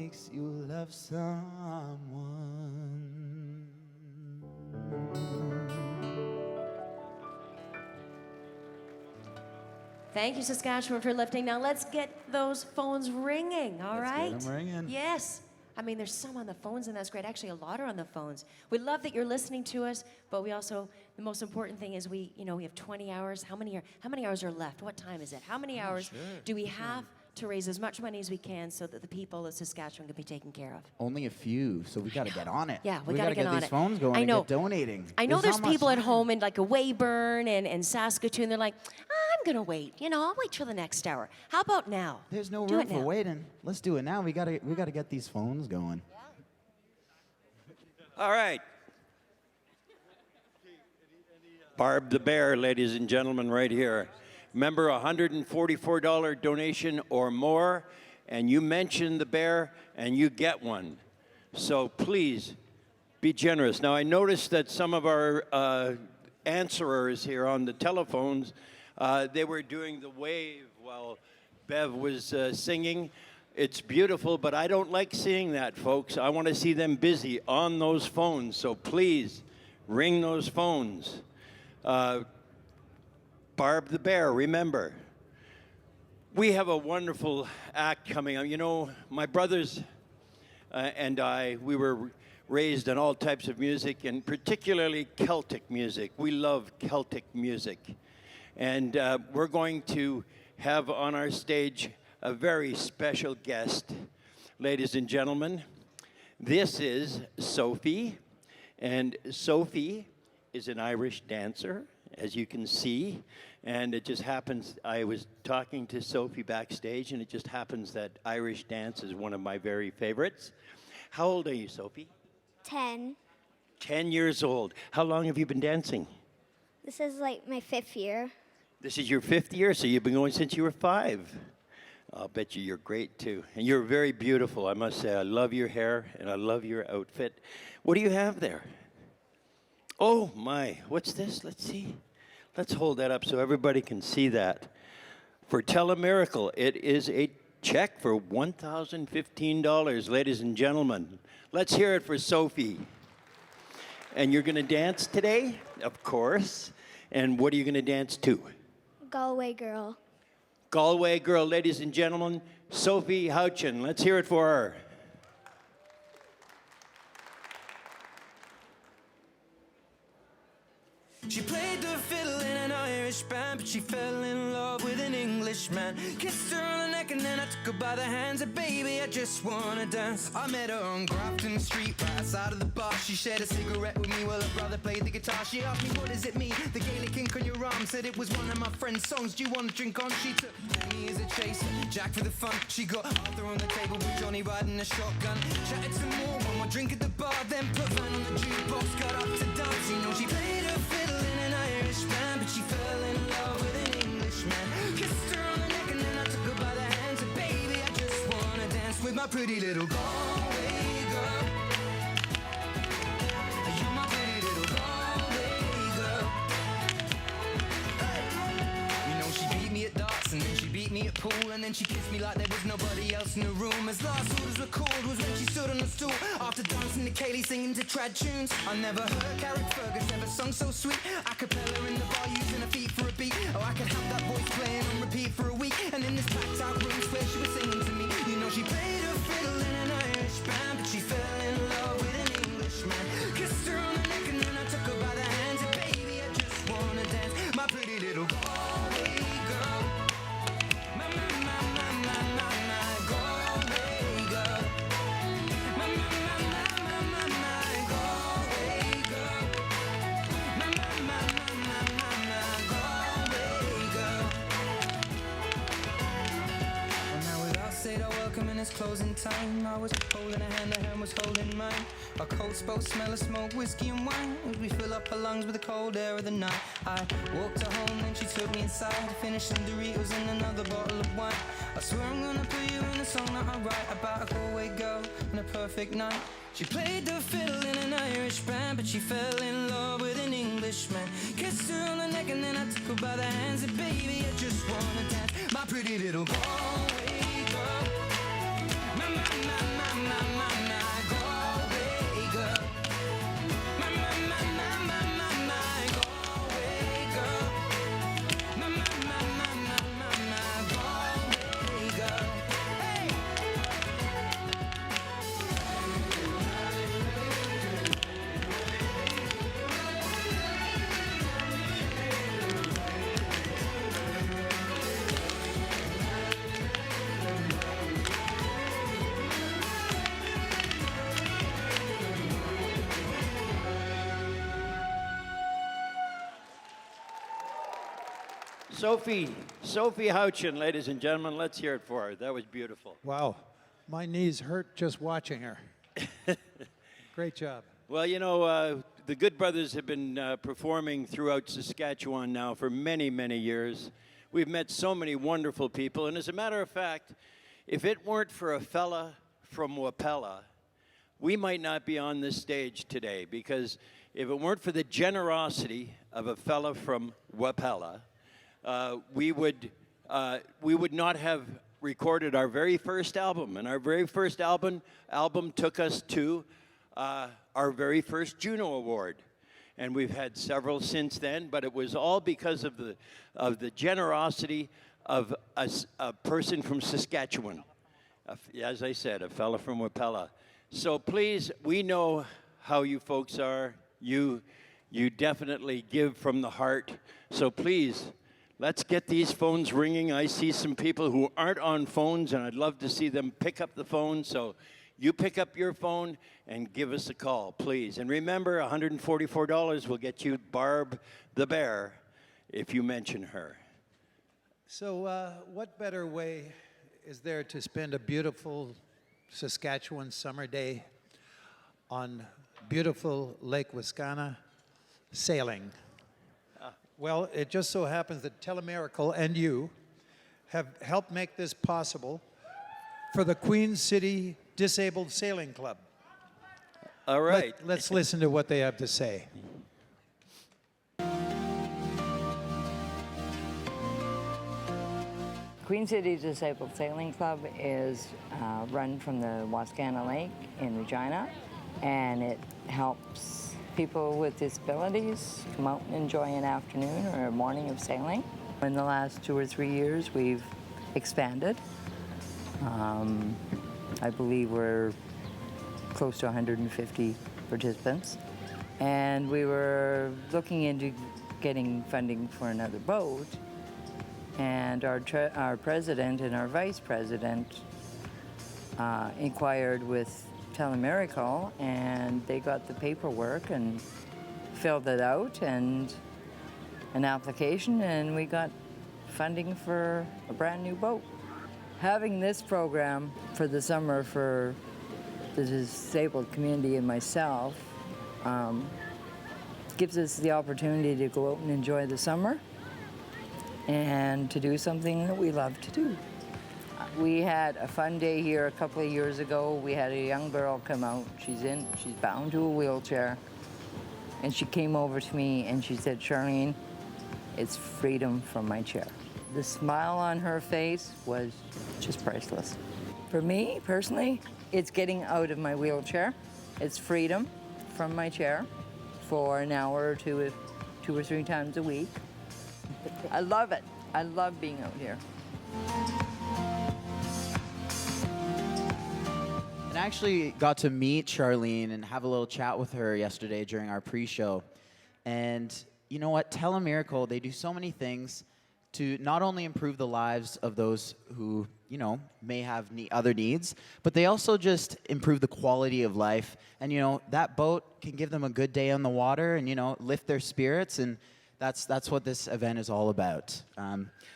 makes you love someone. Thank you, Saskatchewan, for lifting. Now let's get those phones ringing, all right? Let's get 'em ringing. Yes. I mean, there's some on the phones, and that's great. Actually, a lot are on the phones. We love that you're listening to us, but we also, the most important thing is we have 20 hours. How many hours are left? What time is it? How many hours do we have to raise as much money as we can so that the people of Saskatchewan can be taken care of? Only a few, so we got to get on it. Yeah, we got gotta to get on these it. phones going I know. and get donating. I know there's not much people at time. home in like a Weyburn and Saskatoon. They're like, I'm gonna wait. I'll wait till the next hour. How about now? There's no Do room it for now. waiting. Let's do it now. We got to get these phones going. All right. Barb the Bear, ladies and gentlemen, right here. Remember, $144 donation or more, and you mention the bear, and you get one. So please, be generous. Now, I noticed that some of our answerers here on the telephones, they were doing the wave while Bev was singing. It's beautiful, but I don't like seeing that, folks. I want to see them busy on those phones. So please, ring those phones. Barb the Bear, remember. We have a wonderful act coming up. My brothers and I, we were raised on all types of music, and particularly Celtic music. We love Celtic music. And we're going to have on our stage a very special guest. Ladies and gentlemen, this is Sophie. And Sophie is an Irish dancer, as you can see. And it just happens, I was talking to Sophie backstage, and it just happens that Irish dance is one of my very favorites. How old are you, Sophie? 10. 10 years old. How long have you been dancing? This is like my 5th year. This is your 5th year, so you've been going since you were 5. I'll bet you're great, too. And you're very beautiful, I must say. I love your hair, and I love your outfit. What do you have there? Oh, my. What's this? Let's see. Let's hold that up so everybody can see that. For Telemiracle, it is a check for $1,015, ladies and gentlemen. Let's hear it for Sophie. And you're going to dance today? Of course. And what are you going to dance to? Galway Girl. Galway Girl, ladies and gentlemen, Sophie Houchin. Let's hear it for her. She played the fiddle in an Irish band, but she fell in love with an Englishman. Kissed her on the neck and then I took her by the hands. And baby, I just wanna dance. I met her on Grafton Street, right outside of the bar. She shared a cigarette with me while her brother played the guitar. She asked me, what does it mean? The Gaelic ink on your arm. Said it was one of my friend's songs. Do you want to drink on? She took me as a chaser, Jack for the fun. She got Arthur on the table with Johnny riding a shotgun. Chatted some more, one more drink at the bar. Then put Van on the jukebox, got up to dance. You know she played her fiddle in an Irish band, but she fell in love with an Englishman. Kissed her on the neck and then I took her by the hands. And baby, I just wanna dance with my pretty little Galway girl. You're my pretty little Galway girl. You know she beat me at darts and then she beat me at pool, and then she kissed me like there was nobody else in the room. As last orders were called was when she stood on the stool after dancing to Kaylee, singing to trad tunes. I never heard Carrick Fergus ever sung so sweet. A cappella in the bar using her feet for a beat. Oh, I could have that voice playing on repeat for a week. And in this packed out room where she was singing to me, you know she played her fiddle in an Irish band, but she fell in love with an Englishman. Kissed her on the neck and then I took her by the hands. And baby, I just wanna dance, my pretty little Galway girl. My Galway girl. My Galway girl. My Galway girl. Well, now we all said our welcome and it's closing time. I was holding her hand was holding mine. Our coats both smell of smoke, whiskey and wine, as we fill up her lungs with the cold air of the night. I walked her home, then she took me inside to finish some Doritos and another bottle of wine. I swear I'm gonna put you in a song that I write about a Galway girl and a perfect night. She played the fiddle in an Irish band, but she fell in love with an Englishman. Kissed her on the neck and then I took her by the hands. And baby, I just wanna dance, my pretty little Galway girl. My Sophie Houchin, ladies and gentlemen, let's hear it for her. That was beautiful. Wow. My knees hurt just watching her. Great job. Well, you know, the Good Brothers have been performing throughout Saskatchewan now for many, many years. We've met so many wonderful people, and as a matter of fact, if it weren't for a fella from Wapella, we might not be on this stage today, because if it weren't for the generosity of a fella from Wapella, we would not have recorded our very first album. And our very first album took us to our very first Juno Award. And we've had several since then, but it was all because of the generosity of a person from Saskatchewan. As I said, a fella from Wapella. So please, we know how you folks are. You definitely give from the heart. So please, let's get these phones ringing. I see some people who aren't on phones, and I'd love to see them pick up the phone. So you pick up your phone and give us a call, please. And remember, $144 will get you Barb the Bear if you mention her. So what better way is there to spend a beautiful Saskatchewan summer day on beautiful Lake Wascana sailing? Well, it just so happens that Telemiracle and you have helped make this possible for the Queen City Disabled Sailing Club. All right. Let's listen to what they have to say. Queen City Disabled Sailing Club is run from the Wascana Lake in Regina, and it helps people with disabilities come out and enjoy an afternoon or a morning of sailing. In the last 2 or 3 years, we've expanded. I believe we're close to 150 participants, and we were looking into getting funding for another boat. And our president and our vice president inquired with Telemiracle, and they got the paperwork and filled it out and an application, and we got funding for a brand new boat. Having this program for the summer for the disabled community and myself gives us the opportunity to go out and enjoy the summer and to do something that we love to do. We had a fun day here a couple of years ago. We had a young girl come out. She's bound to a wheelchair. And she came over to me and she said, "Charlene, it's freedom from my chair." The smile on her face was just priceless. For me, personally, it's getting out of my wheelchair. It's freedom from my chair for an hour or two or three times a week. I love it. I love being out here. And I actually got to meet Charlene and have a little chat with her yesterday during our pre-show. And you know what? Telemiracle, they do so many things to not only improve the lives of those who, you know, may have other needs, but they also just improve the quality of life. And, you know, that boat can give them a good day on the water and, you know, lift their spirits. And that's what this event is all about.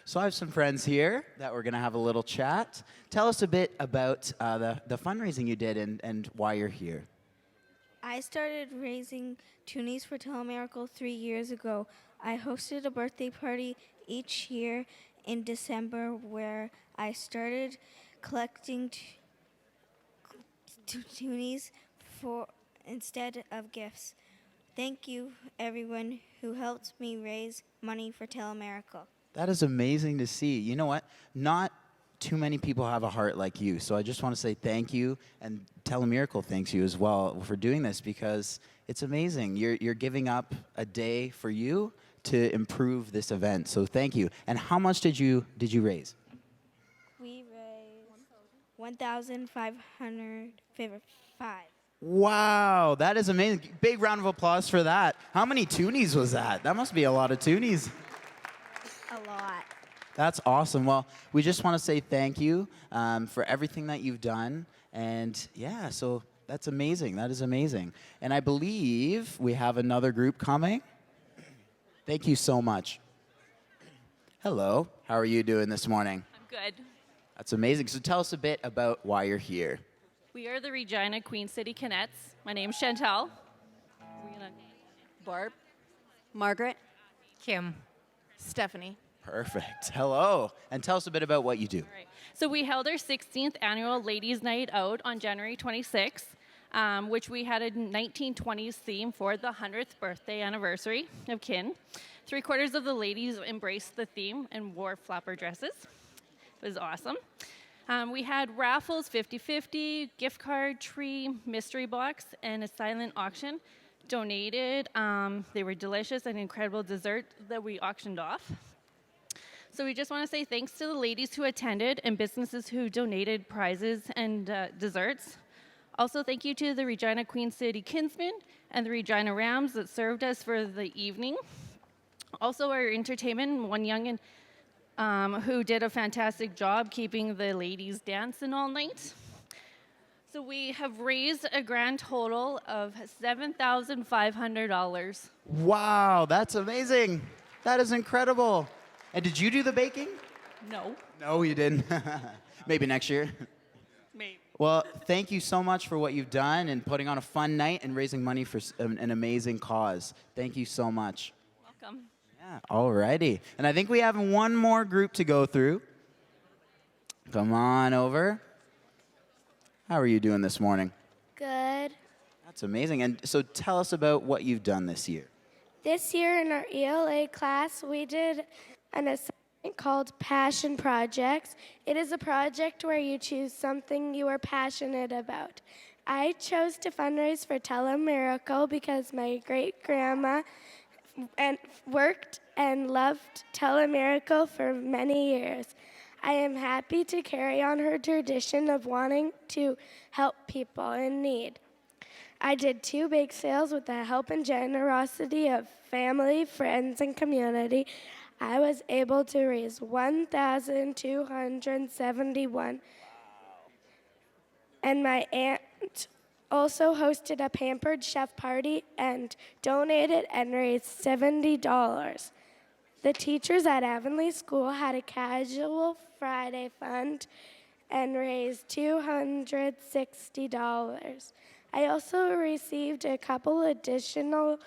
So I have some friends here that we're going to have a little chat. Tell us a bit about the fundraising you did and why you're here. I started raising toonies for Telemiracle 3 years ago. I hosted a birthday party each year in December where I started collecting toonies for instead of gifts. Thank you, everyone who helped me raise money for Telemiracle. That is amazing to see. You know what? Not too many people have a heart like you. So I just want to say thank you, and Telemiracle thanks you as well for doing this, because it's amazing. You're giving up a day for you to improve this event. So thank you. And how much did you raise? We raised $1,555. Wow, that is amazing. Big round of applause for that. How many toonies was that? That must be a lot of toonies. A lot. That's awesome. Well, we just want to say thank you for everything that you've done. And yeah, so that's amazing. That is amazing. And I believe we have another group coming. Thank you so much. Hello. How are you doing this morning? I'm good. That's amazing. So tell us a bit about why you're here. We are the Regina Queen City Canettes. My name's Chantel. Barb. Margaret. Kim. Stephanie. Perfect. Hello. And tell us a bit about what you do. All right. So we held our 16th annual Ladies' Night Out on January 26th, which we had a 1920s theme for the 100th birthday anniversary of Kin. 3/4 of the ladies embraced the theme and wore flapper dresses. It was awesome. We had raffles, 50-50, gift card, tree, mystery box, and a silent auction donated. They were delicious and incredible dessert that we auctioned off. So we just want to say thanks to the ladies who attended and businesses who donated prizes and desserts. Also, thank you to the Regina Queen City Kinsmen and the Regina Rams that served us for the evening. Also, our entertainment, one youngin' who did a fantastic job keeping the ladies dancing all night. So we have raised a grand total of $7,500. Wow, that's amazing. That is incredible. And did you do the baking? No, No, you didn't. Maybe next year. maybe. Well, thank you so much for what you've done and putting on a fun night and raising money for an amazing cause. Thank you so much. Welcome. Yeah, alrighty. And I think we have one more group to go through. Come on over. How are you doing this morning? Good. That's amazing. And so tell us about what you've done this year. This year in our ELA class, we did an assignment called Passion Projects. It is a project where you choose something you are passionate about. I chose to fundraise for Telemiracle because my great-grandma worked and loved Telemiracle for many years. I am happy to carry on her tradition of wanting to help people in need. I did 2 bake sales with the help and generosity of family, friends, and community. I was able to raise $1,271. And my aunt also hosted a pampered chef party and donated and raised $70. The teachers at Avonlea School had a casual Friday fund and raised $260. I also received a couple additional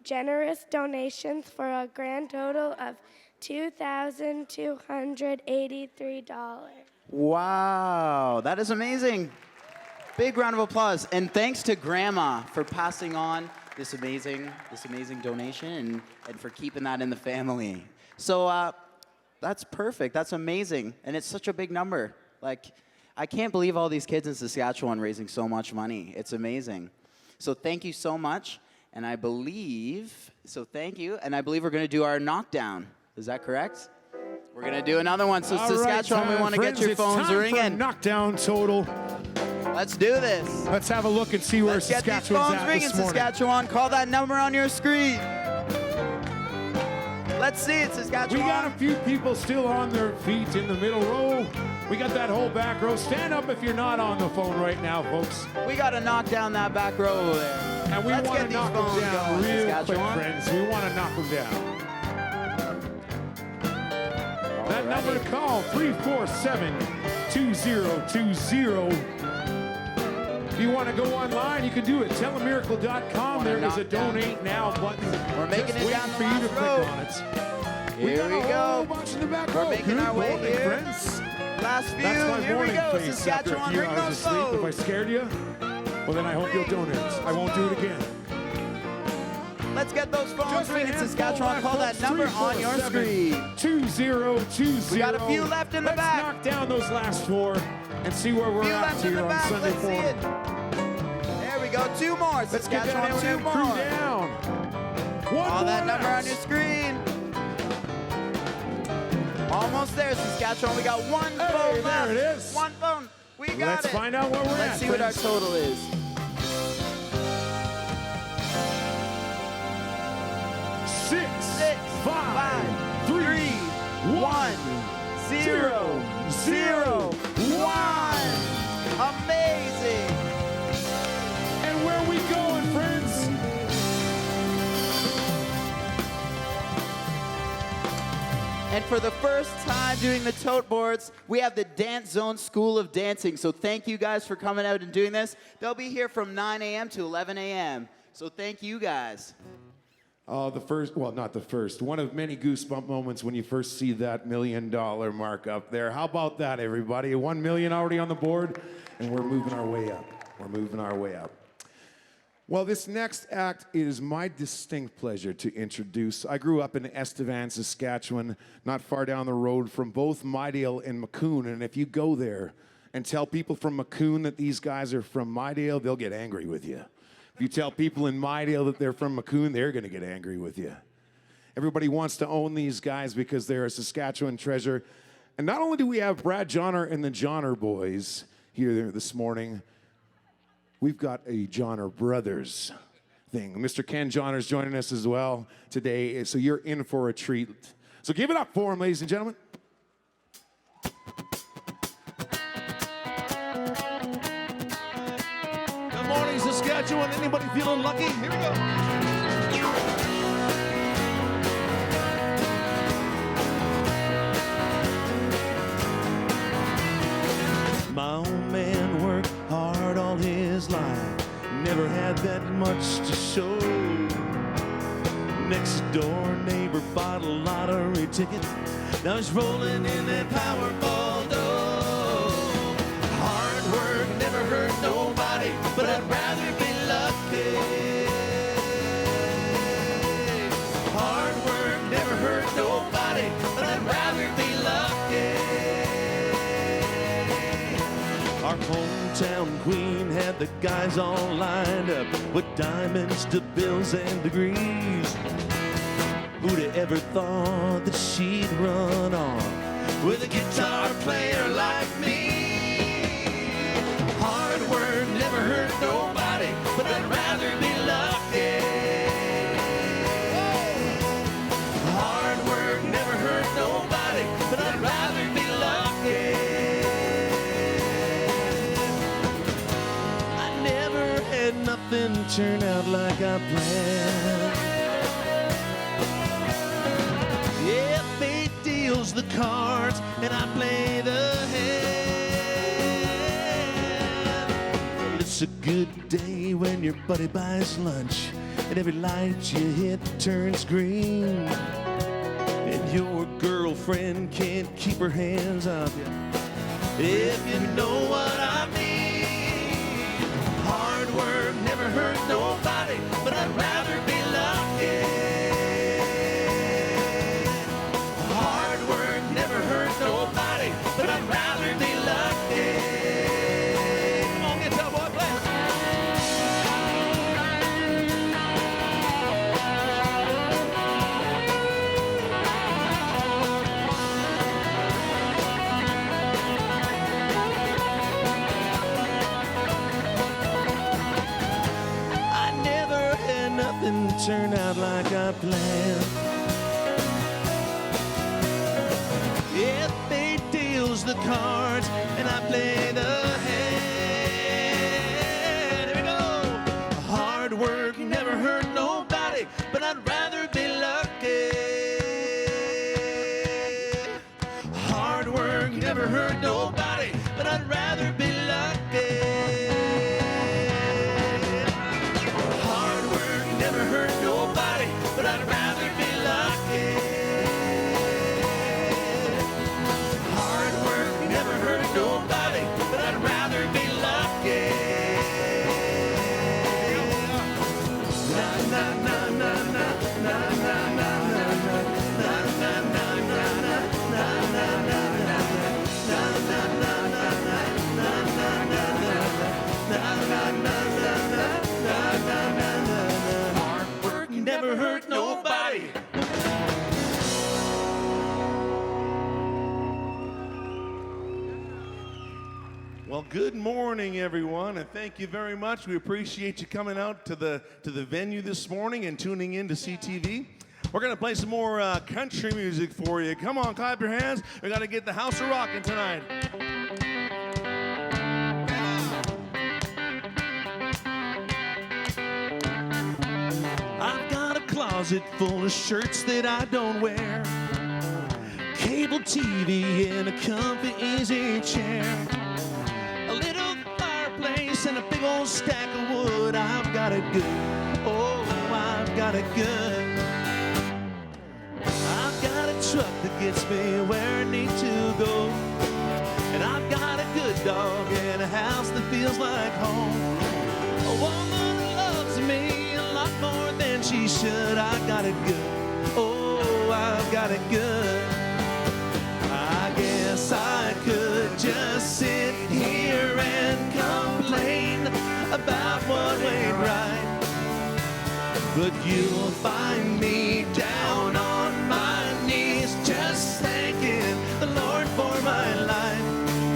generous donations for a grand total of $2,283. Wow, that is amazing. Big round of applause. And thanks to Grandma for passing on this amazing donation and for keeping that in the family. So that's perfect. That's amazing. And it's such a big number. Like, I can't believe all these kids in Saskatchewan raising so much money. It's amazing. So thank you so much. And I believe we're going to do our knockdown. Is that correct? We're going to do another one. So Saskatchewan, we want to get your phones ringing. Knockdown total. Let's do this. Let's have a look and see where Let's get these Saskatchewan's phones at ringing, this morning. Saskatchewan. Call that number on your screen. Let's see it, Saskatchewan. We got a few people still on their feet in the middle row. We got that whole back row. Stand up if you're not on the phone right now, folks. We got to knock down that back row over there. And we Let's want get to these knock them phones down going, real quick, Saskatchewan. friends. We want to knock them down. That number to call, 347-2020. If you want to go online, you can do it. Telemiracle.com. There is a donate now button. We're making Just it down waiting the for you to last row. click on it. Here got we a go. whole bunch in the back We're row. making Good our way morning, here. friends. Last few. That's my Here we morning go. face after a Saskatchewan, few ring hours those of sleep. If I phones. scared you, well then I hope you'll donate. I won't do it again. Let's get those phones Just a ringing, handful Saskatchewan. left, Call that folks. number on your screen. 2020. We got a few left in the Let's back. knock down those last 4 and see where we're Few at left in here the on back. Sunday Let's see it. morning. There we go. 2 more. Let's get that Saskatchewan, 2 M&M more. crew down. One Call more that number left. on your screen. Almost there, Saskatchewan. We got one Hey, phone there left. it is. One phone. We got Let's it. find out where we're Let's at. see what our friends. total is. 6, 5, 3, 1, 0, 0, 1. Amazing. And where are we going, friends? And And for the first time doing the tote boards, we have the Dance Zone School of Dancing. So thank you guys for coming out and doing this. They'll be here from 9 a.m. to 11 a.m. So thank you guys. One of many goosebump moments when you first see that $1 million mark up there. How about that, everybody? 1 million already on the board, and we're moving our way up. We're moving our way up. Well, this next act, it is my distinct pleasure to introduce. I grew up in Estevan, Saskatchewan, not far down the road from both Mydale and Maccoon. And if you go there and tell people from Maccoon that these guys are from Mydale, they'll get angry with you. If you tell people in Mydale that they're from Maccoon, they're going to get angry with you. Everybody wants to own these guys because they're a Saskatchewan treasure. And not only do we have Brad Johnner and the Johnner boys here this morning, we've got a Johnner Brothers thing. Mr. Ken Johnner's joining us as well today, so you're in for a treat. So give it up for him, ladies and gentlemen. Good morning, Saskatchewan. Anybody feeling lucky? Here we go. My old man worked hard all his life, never had that much to show. Next door neighbor bought a lottery ticket, now he's rolling in that Powerball dough. Hard work never hurt nobody, but I'd rather be lucky. Hard work never hurt nobody, but I'd rather be lucky. Our hometown queen had the guys all lined up with diamonds to bills and degrees. Who'd have ever thought that she'd run on with a guitar player like me? Hard work never hurt nobody, but I'd rather be lucky. Hard work never hurt nobody, but I'd rather be lucky. Nothing turned out like I planned. Yeah, fate deals the cards and I play the hand. Well, it's a good day when your buddy buys lunch and every light you hit turns green, and your girlfriend can't keep her hands off you, if you know what I mean. Hard work never hurt nobody, but I'd rather be lucky. Hard work never hurt nobody, but I'd rather be lucky. Come on, guitar boy, play. Nothing turned out like I planned. Yeah, fate deals the cards and I play the hand. Here we go. Hard work never hurt nobody, but I'd rather be lucky. Hard work never hurt nobody, but I'd rather be lucky. Never hurt nobody, but I'd rather be lucky. Hard work never hurt nobody, but I'd rather be lucky. Na na na na na na na na na na na na na na na na na never hurt nobody. Well, good morning, everyone, and thank you very much. We appreciate you coming out to the venue this morning and tuning in to CTV. We're going to play some more country music for you. Come on, clap your hands. We got to get the house a-rocking tonight. I've got a closet full of shirts that I don't wear. cable TV and a comfy easy chair. A little fireplace and a big old stack of wood. I've got it good. Oh, I've got it good. I've got a truck that gets me where I need to go. And I've got a good dog and a house that feels like home. A woman who loves me a lot more than she should. I got it good. Oh, I've got it good. I guess I could just sit here and complain about what ain't right. But you'll find me down on my knees just thanking the Lord for my life.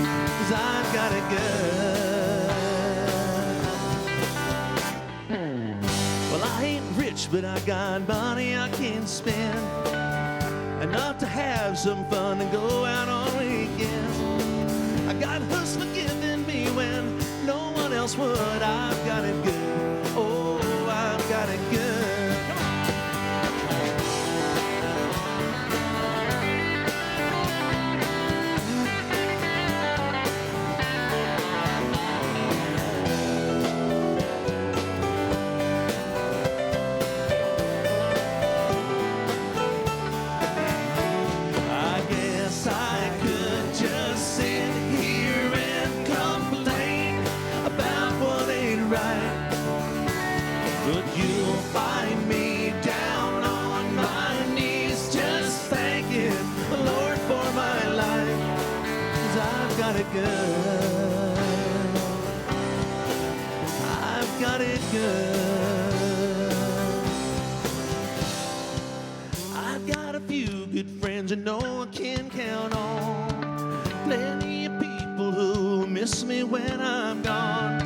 'Cause I've got it good. Well, I ain't rich, but I got money I can spend. Enough to have some fun and go out on weekends. I got hustle forgiving me when no one else would. I've got it good. Oh, I've got it good. Come on. I guess I could just sit here and complain about what ain't right. But you'll find me down on my knees just thanking the Lord for my life. 'Cause I've got it good. I've got it good. I've got a few good friends I know I can count on. Plenty of people who miss me when I'm gone.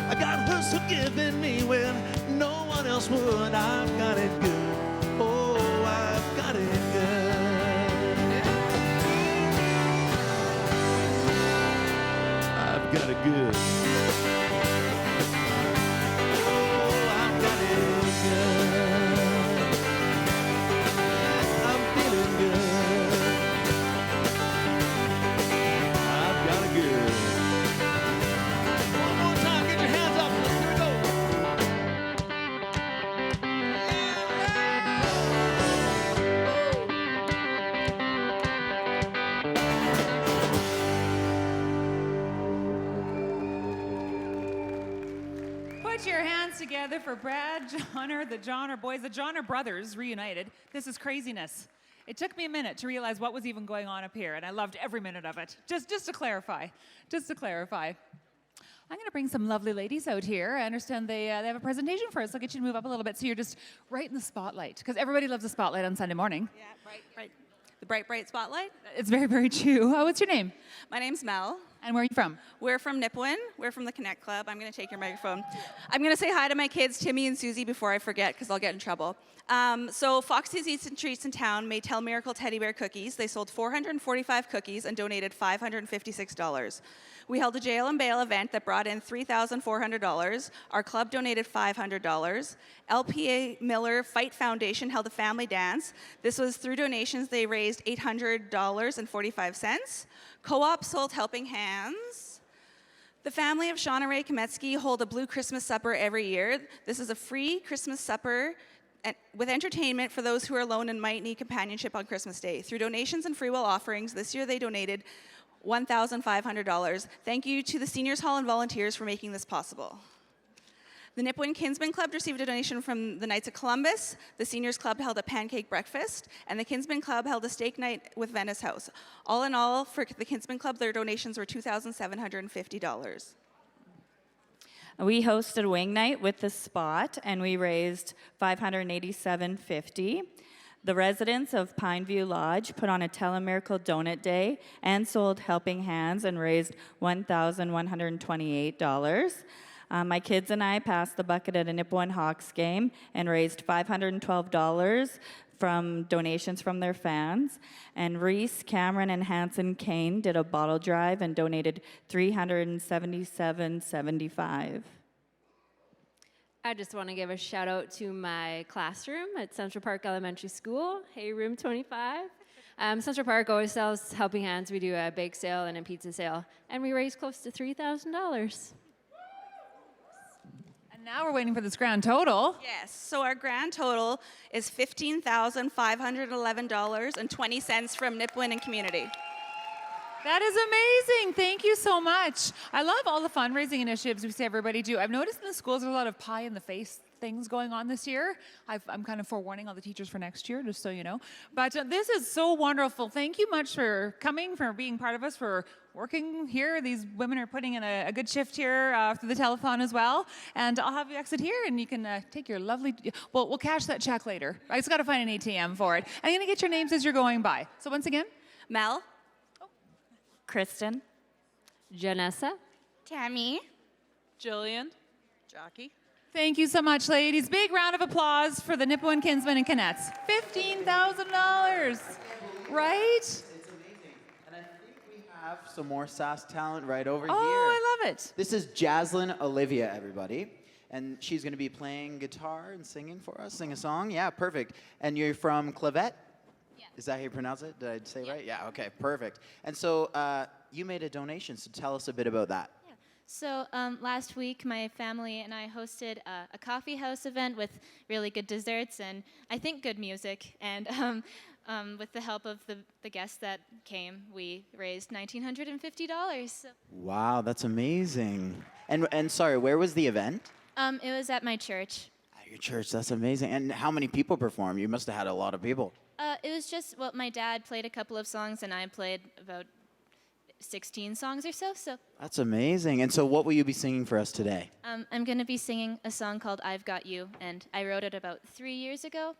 I got hustle giving me when no one else would. I've got it good. Oh, I've got it good. I've got it good. Oh, I've got it good. I'm feeling good. I've got it good. One more time, get your hands up. Here we go. Put your hands together for Brad Johnner, the Johnner boys, the Johnner brothers reunited. This is craziness. It took me a minute to realize what was even going on up here, and I loved every minute of it. Just to clarify. I'm going to bring some lovely ladies out here. I understand they have a presentation for us. I'll get you to move up a little bit so you're just right in the spotlight, because everybody loves the spotlight on Sunday morning. Yeah, bright. The bright spotlight. It's very, very true. What's your name? My name's Mel. And where are you from? We're from Nipawin. We're from the Connect Club. I'm going to take your microphone. I'm going to say hi to my kids, Timmy and Susie, before I forget, because I'll get in trouble. So Foxy's Eats and Treats in town made Telemiracle teddy bear cookies. They sold 445 cookies and donated $556. We held a jail and bail event that brought in $3,400. Our club donated $500. LPA Miller Fight Foundation held a family dance. This was through donations. They raised $800.45. Co-op sold Helping Hands. The family of Shauna Ray Kametsky hold a Blue Christmas Supper every year. This is a free Christmas supper with entertainment for those who are alone and might need companionship on Christmas Day. Through donations and free will offerings, this year they donated $1,500. Thank you to the Seniors Hall and volunteers for making this possible. The Nipawin Kinsman Club received a donation from the Knights of Columbus. The Seniors Club held a pancake breakfast, and the Kinsman Club held a steak night with Venice House. All in all, for the Kinsman Club, their donations were $2,750. We hosted a wing night with The Spot, and we raised $587.50. The residents of Pineview Lodge put on a Telemiracle Donut Day and sold Helping Hands and raised $1,128. My kids and I passed the bucket at a Nipawin Hawks game and raised $512 from donations from their fans. And Reese, Cameron, and Hanson Kane did a bottle drive and donated $377.75. I just want to give a shout out to my classroom at Central Park Elementary School. Hey, room 25. Central Park always sells Helping Hands. We do a bake sale and a pizza sale, and we raise close to $3,000. And now we're waiting for this grand total. Yes, so our grand total is $15,511.20 from Nipawin and Community. That is amazing. Thank you so much. I love all the fundraising initiatives we see everybody do. I've noticed in the schools there's a lot of pie in the face things going on this year. I'm kind of forewarning all the teachers for next year, just so you know. But this is so wonderful. Thank you much for coming, for being part of us, for working here. These women are putting in a good shift here through the telethon as well. And I'll have you exit here, and you can take your lovely, well, we'll cash that check later. I just got to find an ATM for it. I'm going to get your names as you're going by. So once again, Mel, Kristen, Janessa, Tammy, Jillian, Jackie. thank you so much, ladies. Big round of applause for the Nipawin Kinsmen and Canettes. $15,000, right? It's amazing. And I think we have some more SAS talent right over here. Oh, I love it. This is Jaslyn Olivia, everybody. And she's going to be playing guitar and singing for us. Sing a song? Yeah, perfect. And you're from Clavet? Yeah. Is that how you pronounce it? Did I say right? Yeah, okay, perfect. And so you made a donation, so tell us a bit about that. So last week, my family and I hosted a coffee house event with really good desserts and I think good music. And with the help of the guests that came, we raised $1,950. So. Wow, that's amazing. And sorry, where was the event? It was at my church. At your church, that's amazing. And how many people performed? You must have had a lot of people. It was just, well, my dad played a couple of songs and I played about 16 songs or so. That's amazing. And so what will you be singing for us today? I'm going to be singing a song called I've Got You, and I wrote it about 3 years ago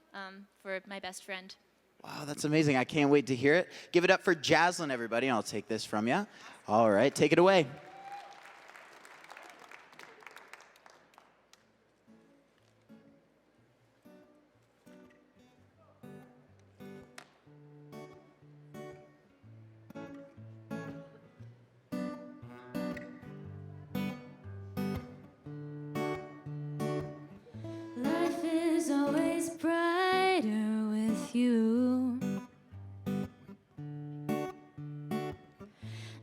for my best friend. Wow, that's amazing. I can't wait to hear it. Give it up for Jaslyn, everybody. I'll take this from you. All right, take it away. Life is always brighter with you.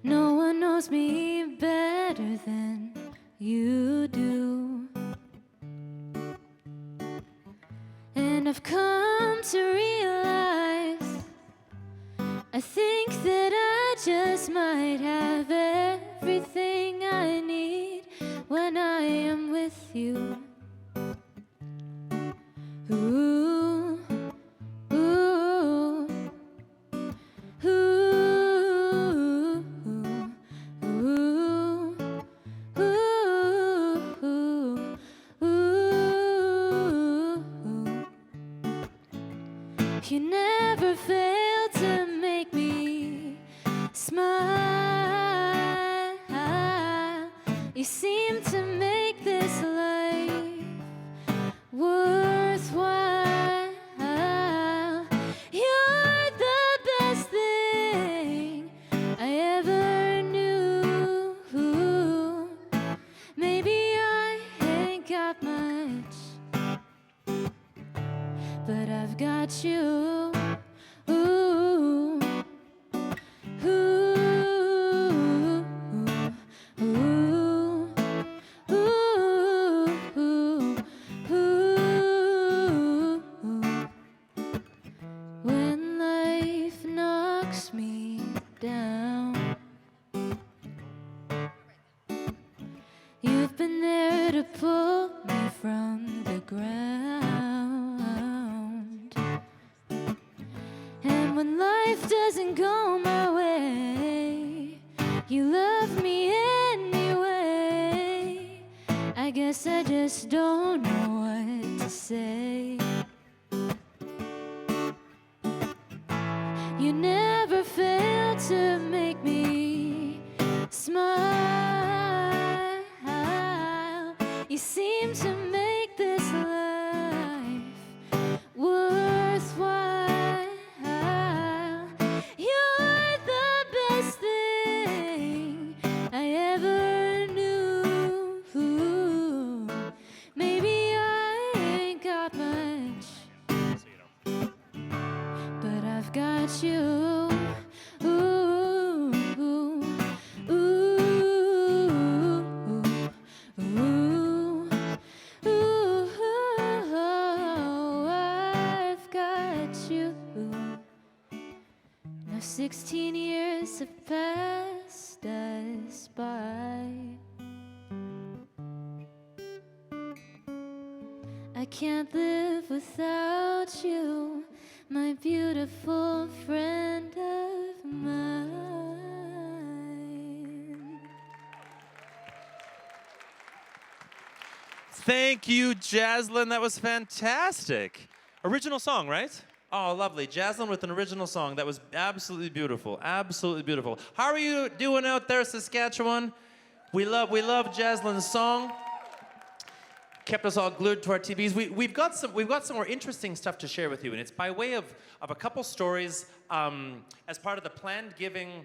No one knows me better than you do. And I've come to realize I think that I just might have everything I need when I am with you. Ooh, ooh, ooh, ooh, ooh, ooh. You never fail to make me smile. You seem to make this life worthwhile. You're the best thing I ever knew. Maybe I ain't got much, but I've got you. Ooh, ooh, ooh, ooh, ooh. When life knocks me down, you've been there to pull me from the ground. And when life doesn't go my way, you love me anyway. I guess I just don't know what to say. You never fail to make me smile. You seem to make this life worthwhile. You're the best thing I ever knew. Maybe I ain't got much, but I've got you. 16 years have passed us by. I can't live without you, my beautiful friend of mine. Thank you, Jaslyn. That was fantastic. Original song, right? Oh, lovely. Jaslyn with an original song. That was absolutely beautiful. Absolutely beautiful. How are you doing out there, Saskatchewan? We love Jaslyn's song. Kept us all glued to our TVs. We've got some more interesting stuff to share with you, and it's by way of a couple stories as part of the planned giving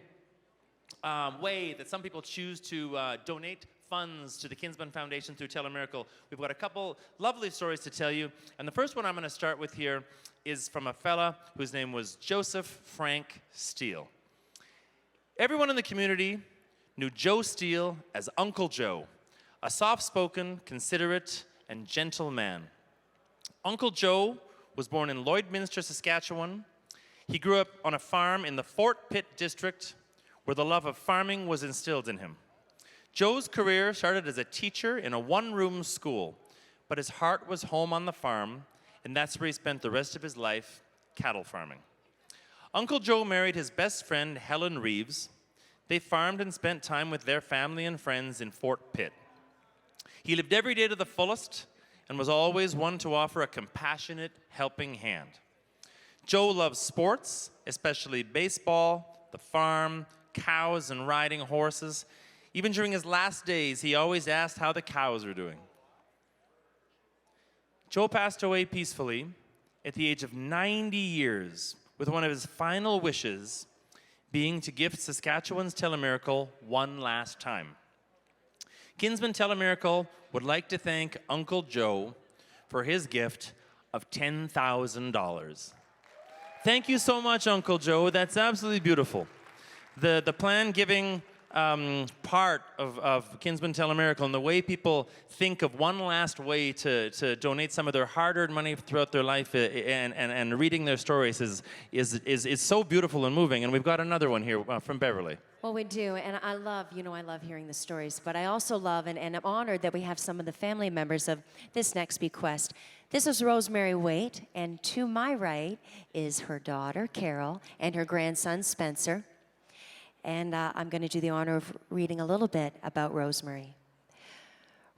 way that some people choose to donate funds to the Kinsman Foundation through Telemiracle. We've got a couple lovely stories to tell you, and the first one I'm going to start with here is from a fella whose name was Joseph Frank Steele. Everyone in the community knew Joe Steele as Uncle Joe, a soft-spoken, considerate, and gentle man. Uncle Joe was born in Lloydminster, Saskatchewan. He grew up on a farm in the Fort Pitt district where the love of farming was instilled in him. Joe's career started as a teacher in a one-room school, but his heart was home on the farm, and that's where he spent the rest of his life, cattle farming. Uncle Joe married his best friend, Helen Reeves. They farmed and spent time with their family and friends in Fort Pitt. He lived every day to the fullest and was always one to offer a compassionate, helping hand. Joe loves sports, especially baseball, the farm, cows, and riding horses. Even during his last days, he always asked how the cows were doing. Joe passed away peacefully at the age of 90 years, with one of his final wishes being to gift Saskatchewan's Telemiracle one last time. Kinsman Telemiracle would like to thank Uncle Joe for his gift of $10,000. Thank you so much, Uncle Joe. That's absolutely beautiful. The planned giving part of Kinsman Telemiracle and the way people think of one last way to donate some of their hard-earned money throughout their life and reading their stories is so beautiful and moving. And we've got another one here from Beverly. Well, we do, and I love hearing the stories, but I also love and I'm honored that we have some of the family members of this next bequest. This is Rosemary Waite, and to my right is her daughter, Carol, and her grandson, Spencer. And I'm going to do the honor of reading a little bit about Rosemary.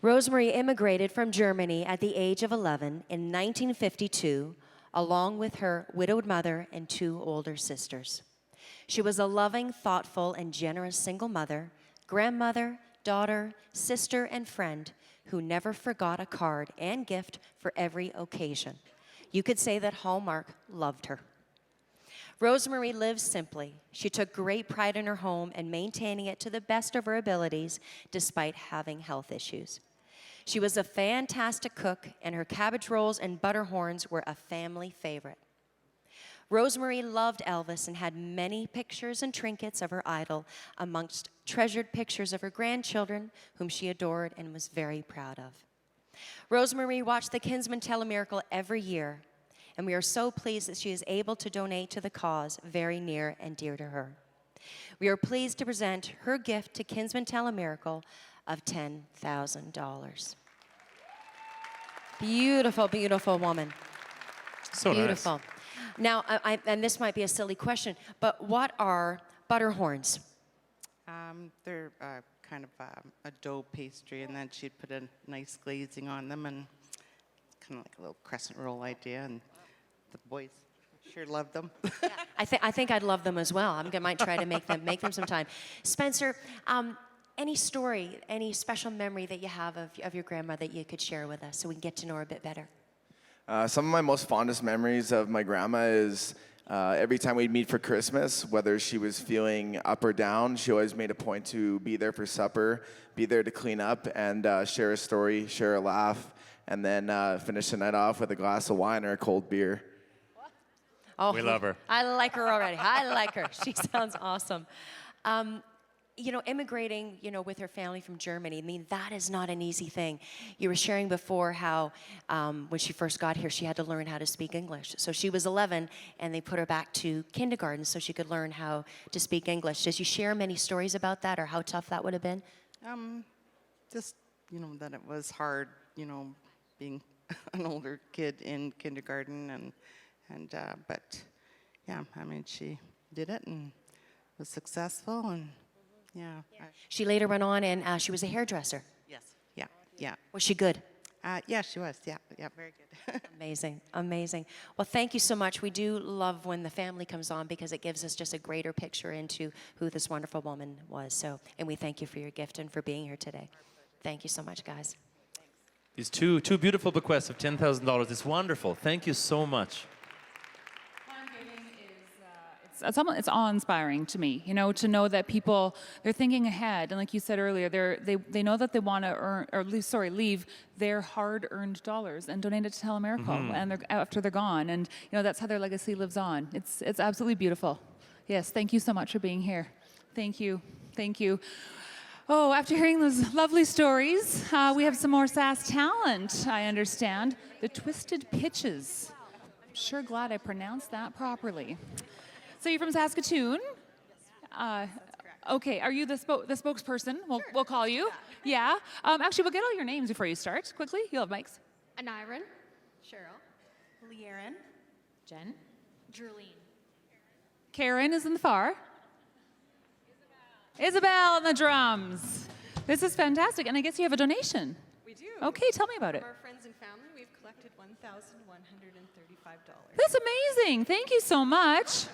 Rosemary immigrated from Germany at the age of 11 in 1952, along with her widowed mother and 2 older sisters. She was a loving, thoughtful, and generous single mother, grandmother, daughter, sister, and friend who never forgot a card and gift for every occasion. You could say that Hallmark loved her. Rosemary lived simply. She took great pride in her home and maintaining it to the best of her abilities despite having health issues. She was a fantastic cook, and her cabbage rolls and butterhorns were a family favorite. Rosemary loved Elvis and had many pictures and trinkets of her idol amongst treasured pictures of her grandchildren, whom she adored and was very proud of. Rosemary watched the Kinsman Telemiracle every year, and we are so pleased that she is able to donate to the cause very near and dear to her. We are pleased to present her gift to Kinsman Telemiracle of $10,000. Beautiful, beautiful woman. So beautiful. nice. Now, and this might be a silly question, but what are butterhorns? They're kind of a dough pastry, and then she'd put a nice glazing on them, and it's kind of like a little crescent roll idea, and the boys sure love them. Yeah, I think I'd love them as well. I might try to make them sometime. Spencer, any story, any special memory that you have of your grandma that you could share with us so we can get to know her a bit better? Some of my most fondest memories of my grandma is every time we'd meet for Christmas, whether she was feeling up or down, she always made a point to be there for supper, be there to clean up and share a story, share a laugh, and then finish the night off with a glass of wine or a cold beer. Oh, we love her. I like her already. I like her. She sounds awesome. you know, immigrating, you know, with her family from Germany, I mean, that is not an easy thing. You were sharing before how when she first got here, she had to learn how to speak English. So she was 11, and they put her back to kindergarten so she could learn how to speak English. Does you share many stories about that, or how tough that would have been? Just, you know, that it was hard, you know, being an older kid in kindergarten, but yeah, I mean, she did it and was successful, and yeah. She later went on and she was a hairdresser. Yes. Yeah. Yeah. Was she good? Yeah, she was. Yeah. Yeah. Very good. Amazing, amazing. Well, thank you so much. We do love when the family comes on because it gives us just a greater picture into who this wonderful woman was. So, and we thank you for your gift and for being here today. Thank you so much, guys. These two beautiful bequests of $10,000. It's wonderful. Thank you so much. It's awe-inspiring to me, you know, to know that people, they're thinking ahead, and like you said earlier, they know that they want to earn, or leave their hard-earned dollars and donate it to Telemiracle, and after they're gone, and you know that's how their legacy lives on. It's absolutely beautiful. Yes, thank you so much for being here. Thank you, thank you. Oh, after hearing those lovely stories, we have some more SAS talent. I understand the Twisted Pitches. I'm sure glad I pronounced that properly. So you're from Saskatoon? Okay, are you the spokesperson? We'll call you. Yeah. Actually, we'll get all your names before you start. Quickly, you'll have mics. Aniran, Cheryl, Leanne, Jen, Jerlene. Karen is in the far. Isabel on the drums. This is fantastic, and I guess you have a donation. We do. Okay, tell me about it. From our friends and family, we've collected $1,135. That's amazing. Thank you so much.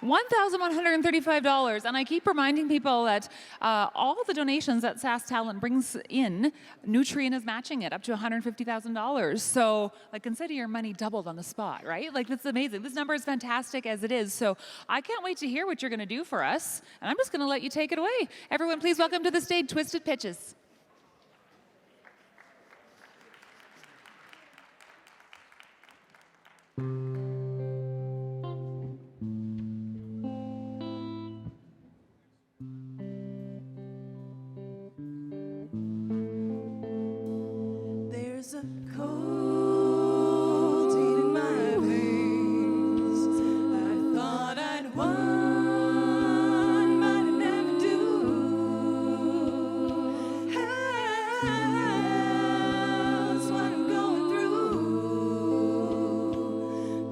$1,135. And I keep reminding people that all the donations that SAS Talent brings in, Nutrien is matching it up to $150,000. So, like, consider your money doubled on the spot, right? Like, that's amazing. This number is fantastic as it is. So, I can't wait to hear what you're going to do for us. And I'm just going to let you take it away. Everyone, please welcome to the stage Twisted Pitches. There's a cold heat in my veins. I thought I'd won, but I never do. Hell's what I'm going through.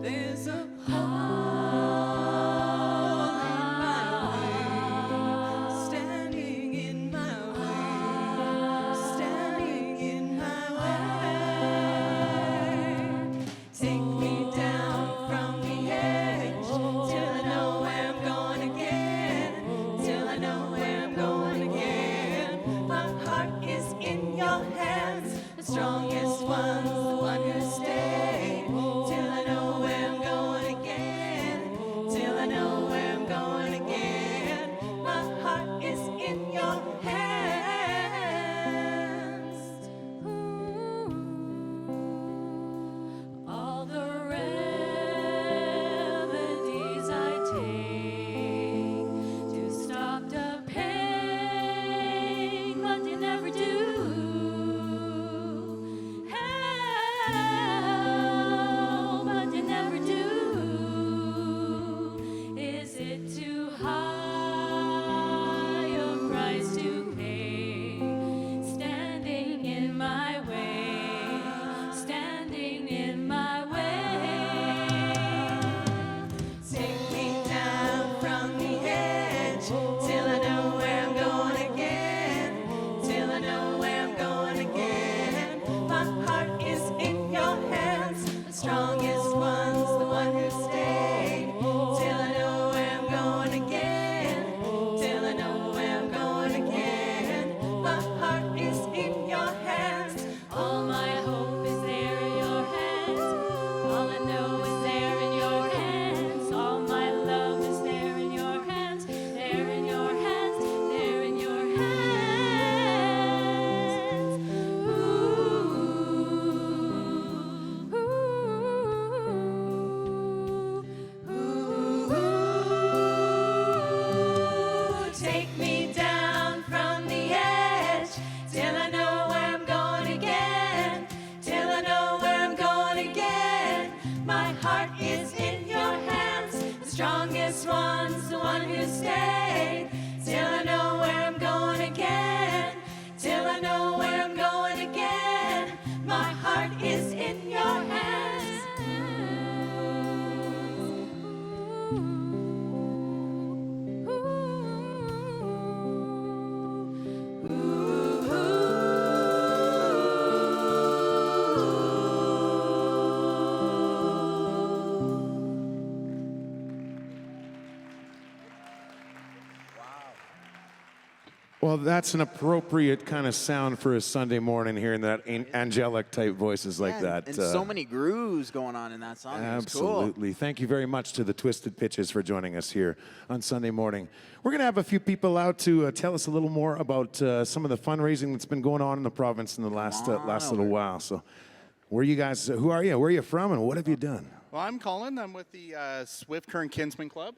There's a hole in my way, standing in my way, standing in my way. this one's the one who stayed. Till I know where I'm going again. Till I know where I'm going again. My heart is in your hands. Well, that's an appropriate kind of sound for a Sunday morning, hearing that angelic type voices like that. And so many grooves going on in that song. It was cool. Absolutely. Thank you very much to the Twisted Pitches for joining us here on Sunday morning. We're going to have a few people out to tell us a little more about some of the fundraising that's been going on in the province in the last little while. So, where you guys? Who are you? Where are you from? And what have you done? Well, I'm Colin. I'm with the Swift Current Kinsman Club.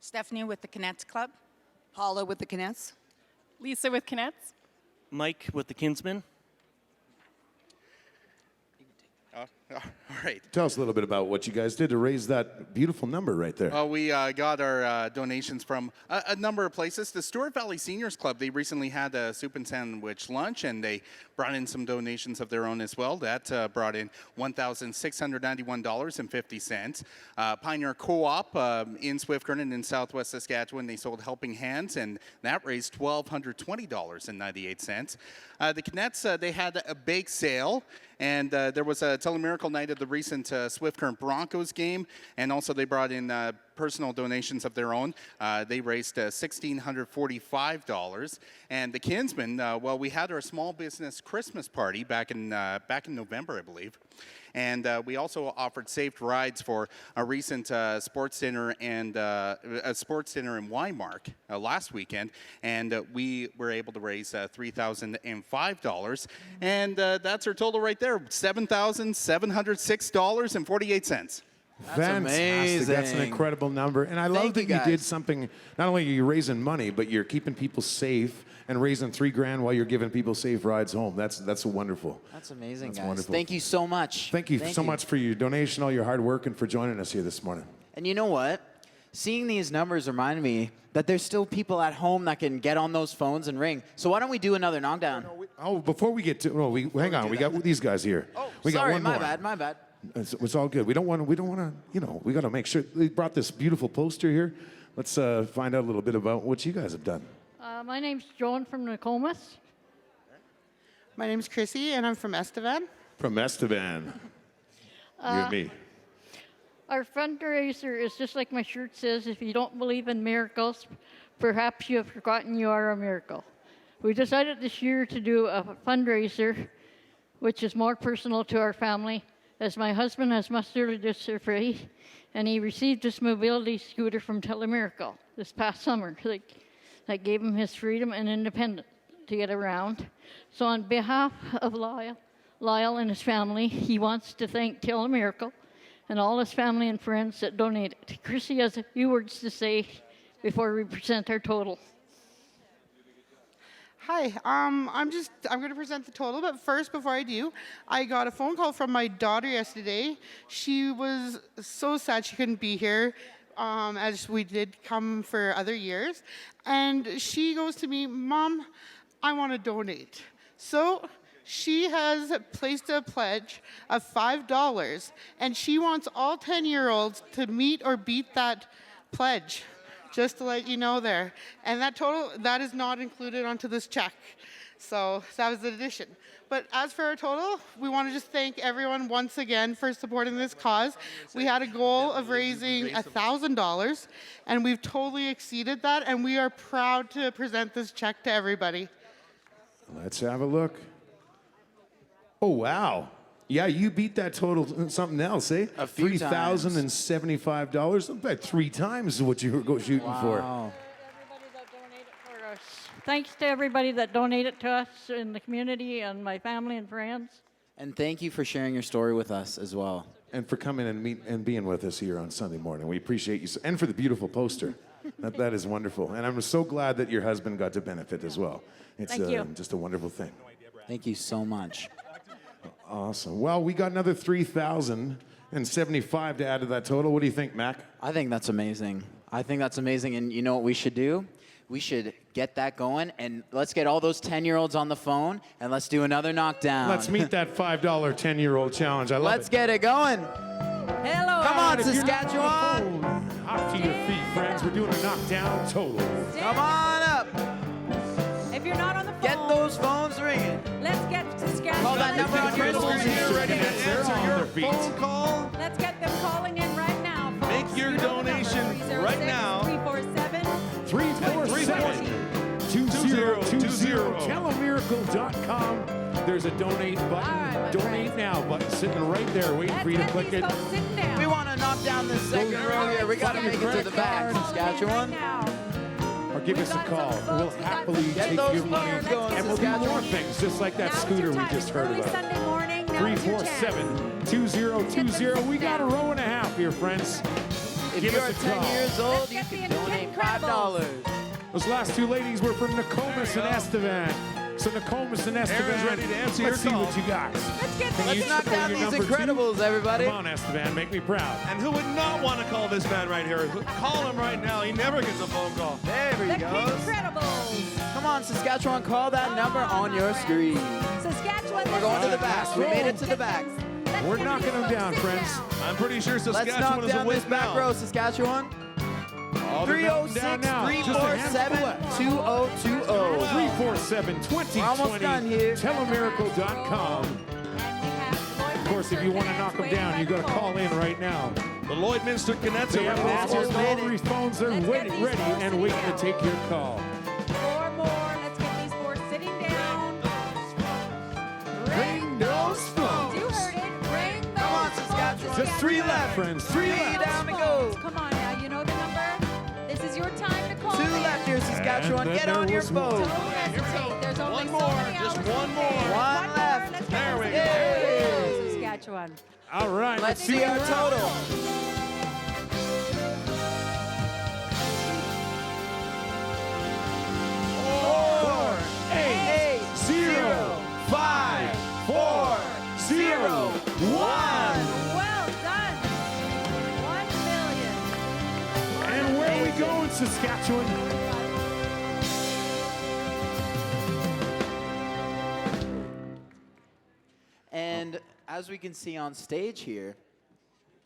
Stephanie with the Canets Club. Paula with the Canets. Lisa with Canets. Mike with the Kinsmen. All right. Tell us a little bit about what you guys did to raise that beautiful number right there. Well, we got our donations from a number of places. The Stewart Valley Seniors Club, they recently had a soup and sandwich lunch, and they brought in some donations of their own as well. That brought in $1,691.50. Pioneer Co-op in Swift Current in Southwest Saskatchewan, they sold Helping Hands, and that raised $1,220.98. The Canets, they had a bake sale, and there was a Telemiracle night of the recent Swift Current Broncos game, and also they brought in personal donations of their own. They raised $1,645. And the Kinsmen, well, we had our small business Christmas party back in November, I believe. And we also offered safe rides for a recent sports dinner and a sports dinner in Wymark last weekend, and we were able to raise $3,005, and that's our total right there, $7,706.48. Fantastic. Amazing. That's an incredible number. And I love that you did something, not only are you raising money, but you're keeping people safe and raising $3,000 while you're giving people safe rides home. That's wonderful. That's amazing, That's guys. wonderful. Thank you so much. Thank you so much for your donation, all your hard work, and for joining us here this morning. And you know what? Seeing these numbers remind me that there's still people at home that can get on those phones and ring. So why don't we do another knockdown? Before we get to, hang on, we got these guys here. Oh, we got sorry, one more. my bad. It's all good. We don't want to, we got to make sure. They brought this beautiful poster here. Let's find out a little bit about what you guys have done. My name's Joan from Nokomis. My name's Chrissy, and I'm from Estevan. From Estevan. You and me. Our fundraiser is just like my shirt says, if you don't believe in miracles, perhaps you have forgotten you are a miracle. We decided this year to do a fundraiser which is more personal to our family, as my husband has muscular dystrophy, and he received this mobility scooter from Telemiracle this past summer. That gave him his freedom and independence to get around. So on behalf of Lyle and his family, he wants to thank Telemiracle and all his family and friends that donated. Chrissy has a few words to say before we present our total. Hi, I'm going to present the total, but first, before I do, I got a phone call from my daughter yesterday. She was so sad she couldn't be here, as we did come for other years, and she goes to me, Mom, I want to donate. So she has placed a pledge of $5, and she wants all 10-year-olds to meet or beat that pledge. Just to let you know there. And that total, that is not included onto this check. So that was the addition. But as for our total, we want to just thank everyone once again for supporting this cause. We had a goal of raising $1,000, and we've totally exceeded that, and we are proud to present this check to everybody. Let's have a look. Oh, wow. Yeah, you beat that total something else, eh? A few $3,075. About 3 times what you were shooting for. Thanks to everybody that donated to us in the community and my family and friends. And thank you for sharing your story with us as well. And for coming and being with us here on Sunday morning. We appreciate you. And for the beautiful poster. That is wonderful. And I'm so glad that your husband got to benefit as well. It's just a wonderful thing. Thank you so much. Awesome. Well, we got another $3,000 and 75 to add to that total. What do you think, Mac? I think that's amazing. I think that's amazing. And you know what we should do? We should get that going, and let's get all those 10-year-olds on the phone, and let's do another knockdown. Let's meet that $5 10-year-old challenge. I love Let's get it going. Hello. Come on, If you're not on the Saskatchewan. phone, hop to your feet, friends. We're doing a knockdown total. Come on up. If you're not on the phone, Get those phones ringing. let's get Saskatchewan. Call that number on your screen. Ready to answer your phone call. Let's get them calling in right now. Folks. Make your You know the number, donation right now. 347. 347-2020. Telemiracle.com. There's a donate button. Donate now button sitting right there waiting for you to click it. We want to knock down this second row here. We got to make it to the back, Saskatchewan. Or give us a call. We'll happily Get take those your money. phones going, And we'll do more Saskatchewan. things, just like that scooter we just heard Early about. Sunday morning. Now's your chance. 347-2020. We got a row and a half here, friends. If Give you're us a 10 call. years old, you can donate $5. Those last two ladies were from Nokomis and Estevan. So Nokomis and Estevan, Aaron's ready to answer your let's see call. what you got. Let's knock down these Incredibles, everybody. Come on, Estevan, make me proud. And who would not want to call this man right here? Call him right now. He never gets a phone call. There he The goes. Incredibles. Come on, Saskatchewan, call that number on your screen. Saskatchewan. We're going to the back. We made it to the back. We're knocking them down, friends. I'm pretty sure Let's knock Saskatchewan is a down this win back now. row, Saskatchewan. Oh, they're knocking down now. Just a handful left. 347-2020. 347-2020. We're almost done here. Telemiracle.com. Of course, if you want to knock them down, you got to call in right now. The Lloydminster Cadets They are have ready to all answer. rotary phones. They're ready and waiting to take your call. 4 more. Let's get these 4 sitting down. Ring those phones. You heard it. Ring those Come on, Saskatchewan. Just 3 left, friends. 3 left. Down we go. Come on now. You know the number. This is your time to call 2 in. left here, Saskatchewan. And then Get on there your was one. phone. Don't hesitate. There's only One so more, many just hours one in more. there. One left. Let's There get we this go. in. Saskatchewan. All right. Let's see our total. Four, 8, 0, 5, 4, 0, 1. Well done. 1 million. And where are we going, Saskatchewan? And as we can see on stage here,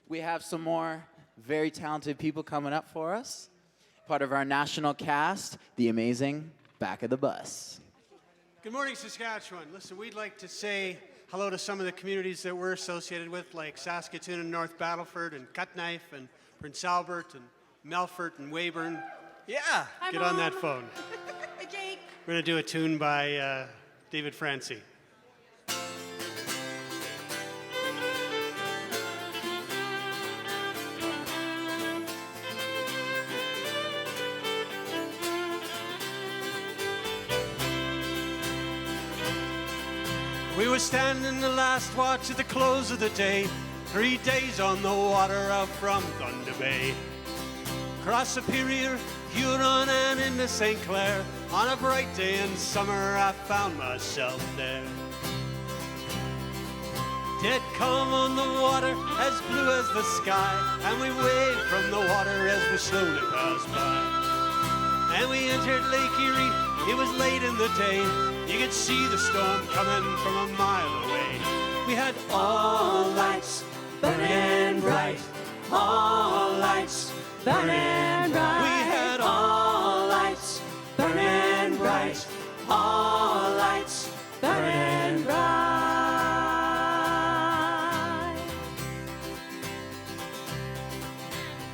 we have some more very talented people coming up for us. Part of our national cast, the amazing Back of the Bus. Good morning, Saskatchewan. Listen, we'd like to say hello to some of the communities that we're associated with, like Saskatoon and North Battleford and Cutknife and Prince Albert and Melfort and Weyburn. Yeah, get on that phone. Jake. We're going to do a tune by David Francie. We were standing the last watch at the close of the day, 3 days on the water out from Thunder Bay. Across Superior, Huron and into St. Clair, on a bright day in summer I found myself there. Dead calm on the water, as blue as the sky, and we waved from the water as we slowly passed by. And we entered Lake Erie, it was late in the day, you could see the storm coming from a mile away. We had all lights burning bright, all lights burning bright. We had all lights burning bright, all lights burning bright.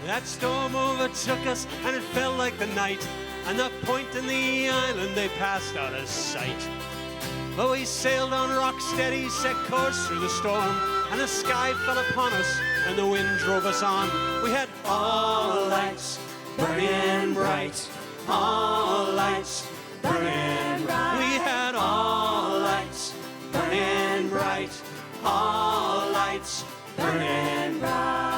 That storm overtook us and it felt like the night, and the point in the island they passed out of sight. But we sailed on rock steady, set course through the storm, and the sky fell upon us and the wind drove us on. We had all lights burning bright, all lights burning bright. We had all lights burning bright, all lights burning bright.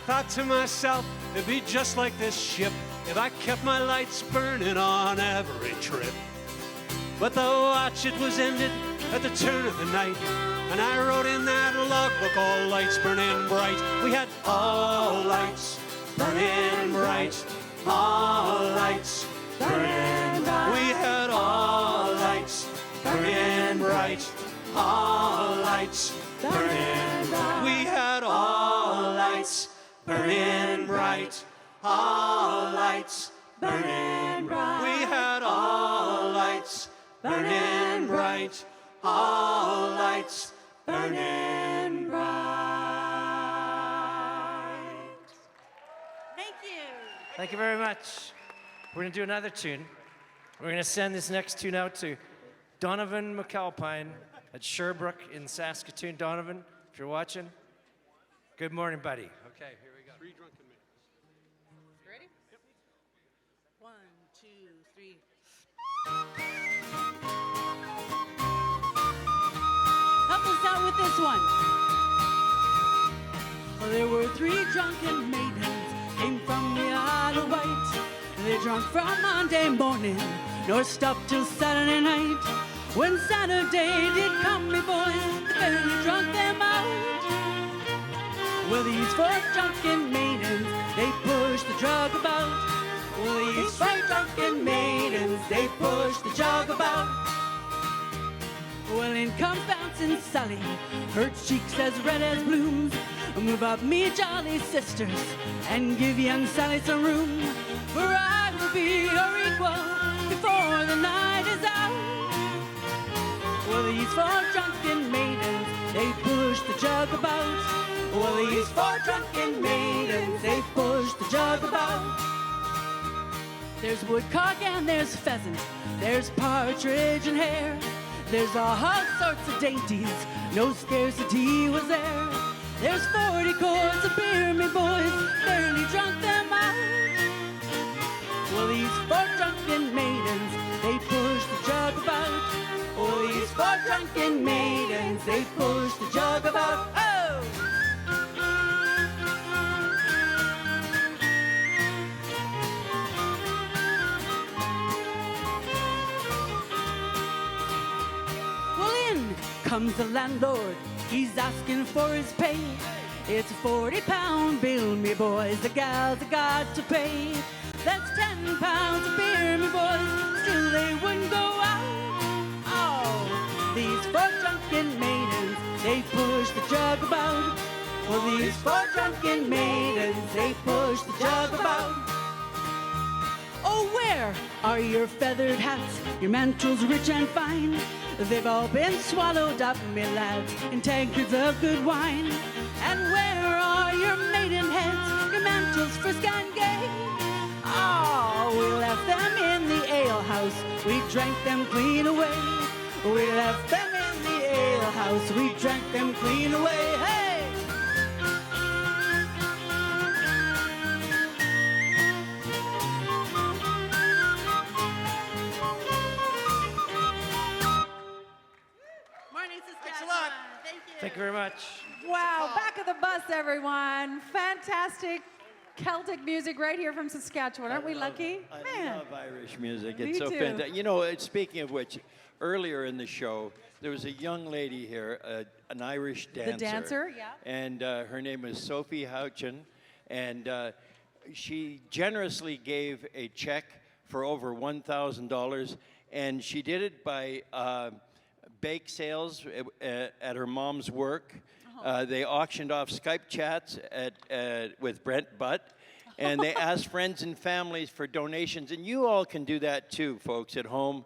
thought to myself, it'd be just like this ship if I kept my lights burning on every trip. But the watch, it was ended at the turn of the night, and I wrote in that logbook, all lights burning bright. We had all lights burning bright, all lights burning bright. We had all lights burning bright, all lights burning bright. We had all lights burning bright, all lights burning bright. We had all lights burning bright, all lights burning bright. Thank you. Thank you very much. We're going to do another tune. We're going to send this next tune out to Donovan McAlpine at Sherbrooke in Saskatoon. Donovan, if you're watching, good morning, buddy. Okay, here we go. Three drunken men. Ready? Yep. 1, 2, 3. Help us out with this one. There were 3 drunken maidens, came from the Isle of Wight. They drunk from Monday morning, nor stopped till Saturday night. When Saturday did come, me boys, they fairly drunk them out. Well, these 4 drunken maidens, they pushed the jug about. Well, these 4 drunken maidens, they pushed the jug about. Well, in comes bouncing Sally, her cheeks as red as blooms. Move up, me jolly sisters, and give young Sally some room. For I will be her equal before the night is out. Well, these 4 drunken maidens, they push the jug about. Well, these 4 drunken maidens, they push the jug about. There's woodcock and there's pheasant, there's partridge and hare. There's all sorts of dainties, no scarcity was there. There's 40 quarts of beer, me boys, barely drunk them out. Well, these 4 drunken maidens, they push the jug about. Oh, these 4 drunken maidens, they push the jug about. Oh! Well, in comes the landlord, he's asking for his pay. It's a 40-pound bill, me boys, the gals have got to pay. That's 10 pounds of beer, me boys, still they wouldn't go out. Oh, these 4 drunken maidens, they push the jug about. Well, these 4 drunken maidens, they push the jug about. Oh, where are your feathered hats, your mantles rich and fine? They've all been swallowed up, me lads, in tankards of good wine. And where are your maidenheads, your mantles frisk and gay? Oh, we left them in the alehouse, we drank them clean away. We left them in the alehouse, we drank them clean away. Hey! Morning, Saskatchewan. Thank you. Thank you very much. Wow, back of the bus, everyone. Fantastic Celtic music right here from Saskatchewan. Aren't we lucky? I Man. love Irish music. Me It's so too. fantastic. You know, speaking of which, earlier in the show, there was a young lady here, an Irish dancer. The dancer, yeah. And her name was Sophie Houchin. And she generously gave a check for over $1,000. And she did it by bake sales at her mom's work. They auctioned off Skype chats with Brent Butt, and they asked friends and families for donations. And you all can do that too, folks, at home.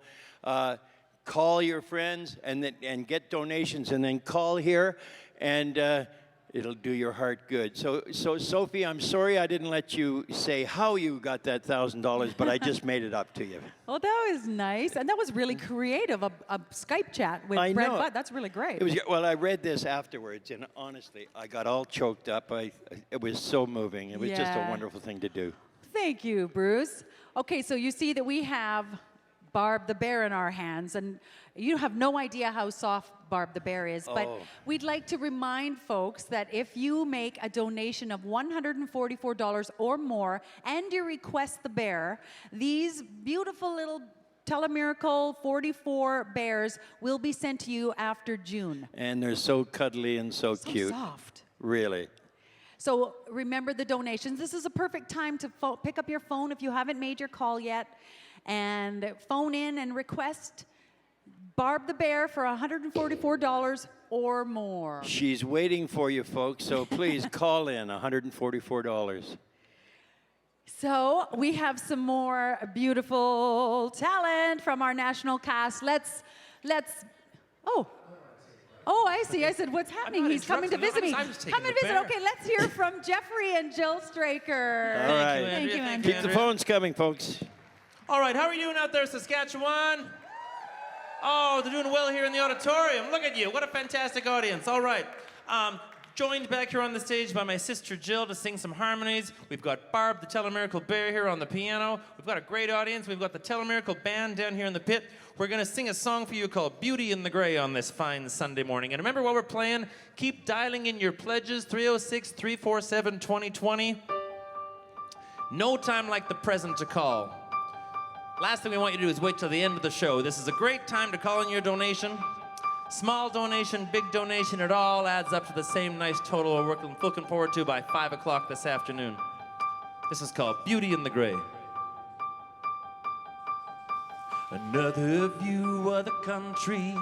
Call your friends and get donations, and then call here, and it'll do your heart good. So Sophie, I'm sorry I didn't let you say how you got that $1,000, but I just made it up to you. Oh, that was nice. And that was really creative, a Skype chat with I Brent know. Butt. That's really great. It was, well, I read this afterwards, and honestly, I got all choked up. It was so moving. It was just a Yeah. wonderful thing to do. Thank you, Bruce. Okay, so you see that we have Barb the Bear in our hands, and you have no idea how soft Barb the Bear is, but we'd like to remind folks that if you make a donation of $144 or more and you request the bear, these beautiful little Telemiracle 44 bears will be sent to you after June. And they're so cuddly and so cute. Soft. Really. So remember the donations. This is a perfect time to pick up your phone if you haven't made your call yet, and phone in and request Barb the Bear for $144 or more. She's waiting for you, folks, so please call in, $144. So we have some more beautiful talent from our national cast. Let's, oh, I see. I said, what's happening? He's coming to visit me. Come and visit. Okay, let's hear from Jeffrey and Jill Straker. All right. Thank you, Andrew. Keep the phones coming, folks. All right, how are you doing out there, Saskatchewan? Oh, they're doing well here in the auditorium. Look at you. What a fantastic audience. All right. Joined back here on the stage by my sister Jill to sing some harmonies. We've got Barb, the Telemiracle Bear, here on the piano. We've got a great audience. We've got the Telemiracle Band down here in the pit. We're going to sing a song for you called Beauty in the Gray on this fine Sunday morning. And remember, while we're playing, keep dialing in your pledges, 306-347-2020. No time like the present to call. Last thing we want you to do is wait till the end of the show. This is a great time to call in your donation. Small donation, big donation, it all adds up to the same nice total we're looking forward to by 5 o'clock this afternoon. This is called Beauty in the Gray. Another view of the country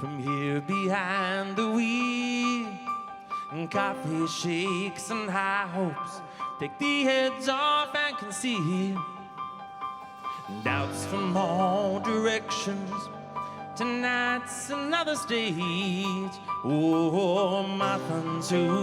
from here behind the wheel. And coffee shakes and high hopes take the heads off and conceal doubts from all directions. Tonight's another stage. Oh, my fun too.